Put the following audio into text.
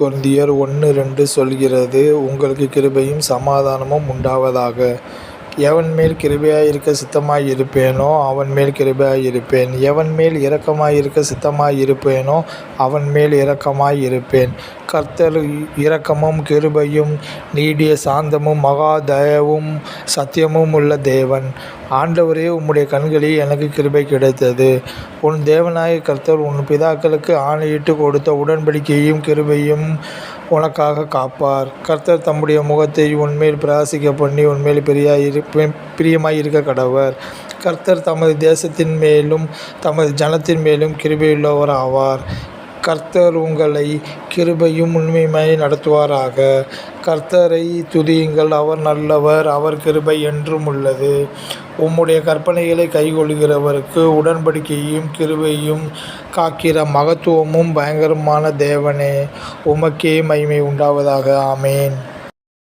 கொரிந்தியர் 1:2 சொல்கிறது, உங்களுக்கு கிருபையும் சமாதானமும் உண்டாவதாக. எவன் மேல் கிருபையாயிருக்க சித்தமாயிருப்பேனோ அவன் மேல் கிருபையாயிருப்பேன். எவன் மேல் இரக்கமாயிருக்க சித்தமாயிருப்பேனோ அவன் மேல் இரக்கமாயிருப்பேன். கர்த்தர் இரக்கமும் கிருபையும் நீடிய சாந்தமும் மகா தயவும் சத்தியமும் உள்ள தேவன். ஆண்டவரே, உம்முடைய கண்களில் எனக்கு கிருபை கிடைத்தது. உன் தேவனாகிய கர்த்தர் உன் பிதாக்களுக்கு ஆணையிட்டு கொடுத்த உடன்படிக்கையும் கிருபையும் உனக்காக காப்பார். கர்த்தர் தம்முடைய முகத்தை உன்மேல் பிரகாசிக்க பண்ணி உன்மேல் பிரியமாயிருக்க கடவர். கர்த்தர் தமது தேசத்தின் மேலும் தமது ஜனத்தின் மேலும் கிருபையுள்ளவர் ஆவார். கர்த்தர் உங்களை கிருபையும் உண்மையுமாய் நடத்துவாராக. கர்த்தரை துதியுங்கள், அவர் நல்லவர், அவர் கிருபை என்றும் உள்ளது. உம்முடைய கற்பனைகளை கைக்கொள்கிறவருக்கு உடன்படிக்கையும் கிருபையும் காக்கிற மகத்துவமும் பயங்கரமான தேவனே, உமக்கே மகிமை உண்டாவதாக. ஆமேன்.